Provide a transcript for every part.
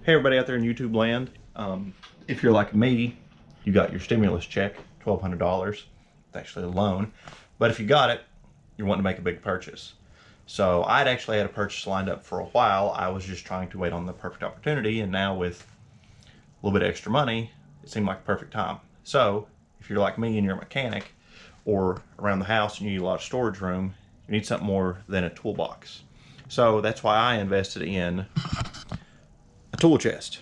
Hey everybody out there in YouTube land, if you're like me, you got your stimulus check, $1,200. It's actually a loan, but if you got it, you're wanting to make a big purchase. So I'd actually had a purchase lined up for a while. I was just trying to wait on the perfect opportunity, and now with a little bit of extra money, it seemed like the perfect time. So if you're like me and you're a mechanic or around the house and you need a lot of storage room, you need something more than a toolbox. So that's why I invested in a tool chest.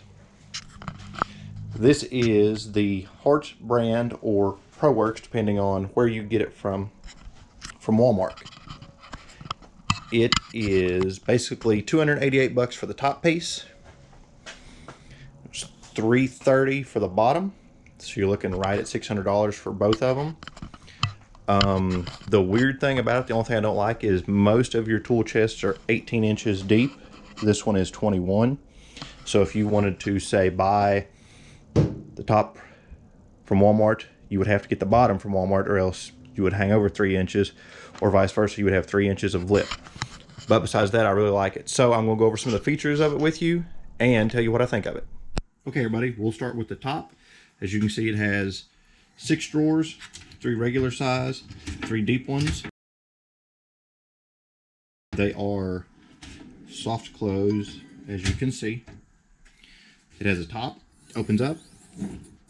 This is the Hart brand or ProWorks, depending on where you get it from Walmart. It is basically $288 for the top piece. It's $330 for the bottom. So you're looking right at $600 for both of them. The weird thing about it, the only thing I don't like is most of your tool chests are 18 inches deep. This one is 21. So if you wanted to, say, buy the top from Walmart, you would have to get the bottom from Walmart, or else you would hang over 3 inches, or vice versa, you would have 3 inches of lip. But besides that, I really like it. So I'm going to go over some of the features of it with you and tell you what I think of it. Okay, everybody, we'll start with the top. As you can see, it has 6 drawers, 3 regular size, 3 deep ones. They are soft close, as you can see. It has a top, opens up.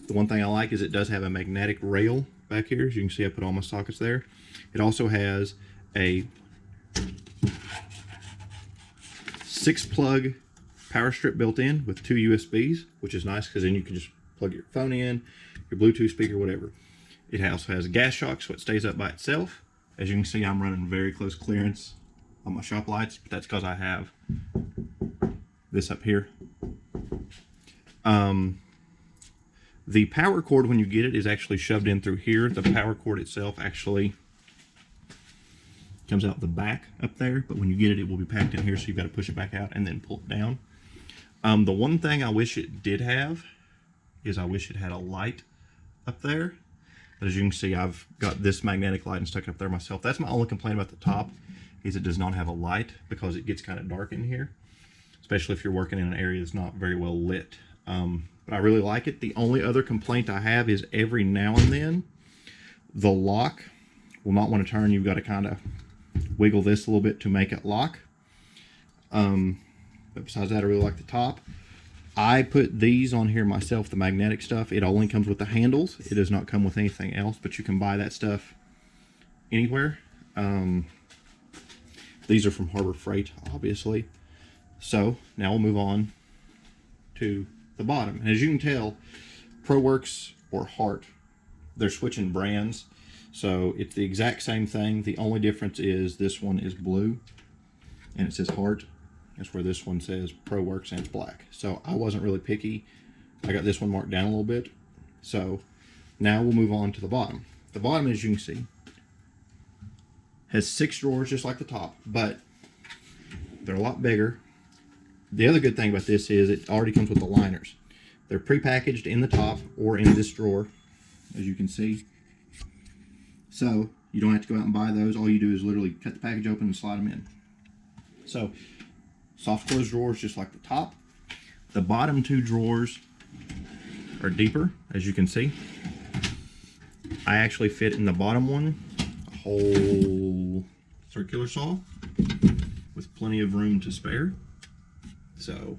The one thing I like is it does have a magnetic rail back here. As you can see, I put all my sockets there. It also has a 6-plug power strip built in with 2 USBs, which is nice because then you can just plug your phone in, your Bluetooth speaker, whatever. It also has a gas shock, so it stays up by itself. As you can see, I'm running very close clearance on my shop lights, but that's because I have this up here. The power cord, when you get it, is actually shoved in through here. The power cord itself actually comes out the back up there, but when you get it, it will be packed in here, so you've got to push it back out and then pull it down. The one thing I wish it did have is I wish it had a light up there. But as you can see, I've got this magnetic light and stuck it up there myself. That's my only complaint about the top, is it does not have a light because it gets kind of dark in here, especially if you're working in an area that's not very well lit. But I really like it. The only other complaint I have is every now and then the lock will not want to turn. You've got to kind of wiggle this a little bit to make it lock. But besides that, I really like the top. I put these on here myself, the magnetic stuff. It only comes with the handles. It does not come with anything else, but you can buy that stuff anywhere. These are from Harbor Freight, obviously. So now we'll move on to the bottom. And as you can tell, ProWorks or Hart, they're switching brands. So it's the exact same thing. The only difference is this one is blue and it says Hart. That's where this one says ProWorks and it's black. So I wasn't really picky. I got this one marked down a little bit. So now we'll move on to the bottom. The bottom, as you can see, has 6 drawers just like the top, but they're a lot bigger. The other good thing about this is it already comes with the liners. They're pre-packaged in the top or in this drawer, as you can see. So you don't have to go out and buy those. All you do is literally cut the package open and slide them in. So soft close drawers just like the top. The bottom 2 drawers are deeper, as you can see. I actually fit in the bottom one a whole circular saw with plenty of room to spare. So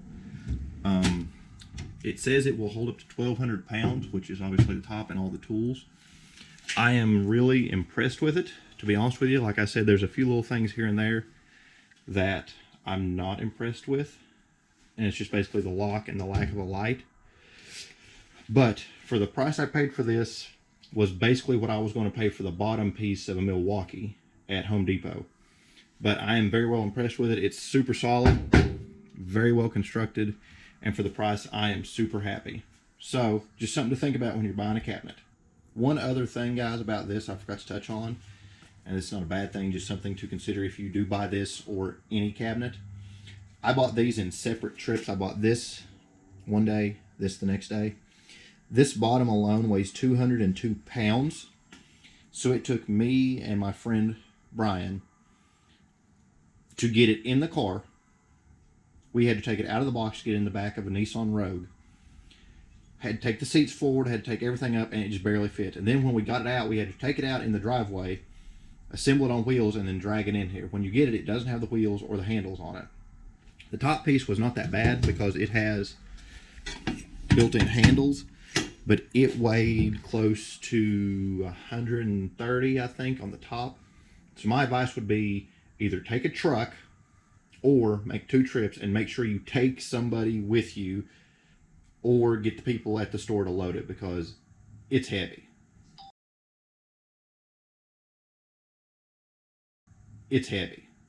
it says it will hold up to 1,200 pounds, which is obviously the top and all the tools. I am really impressed with it, to be honest with you. Like I said, there's a few little things here and there that I'm not impressed with, and it's just basically the lock and the lack of a light. But for the price I paid for this was basically what I was going to pay for the bottom piece of a Milwaukee at Home Depot. But I am very well impressed with it. It's super solid, very well constructed, and for the price I am super happy. So just something to think about when you're buying a cabinet. One other thing, guys, about this I forgot to touch on, and it's not a bad thing, just something to consider if you do buy this or any cabinet. I bought these in separate trips. I bought this one day, this the next day. This bottom alone weighs 202 pounds. So it took me and my friend Brian to get it in the car We had to take it out of the box to get in the back of a Nissan Rogue. Had to take the seats forward, had to take everything up, and it just barely fit. And then when we got it out, we had to take it out in the driveway, assemble it on wheels, and then drag it in here. When you get it, it doesn't have the wheels or the handles on it. The top piece was not that bad because it has built-in handles, but it weighed close to 130, I think, on the top. So my advice would be either take a truck or make 2 trips and make sure you take somebody with you, or get the people at the store to load it because it's heavy. It's heavy.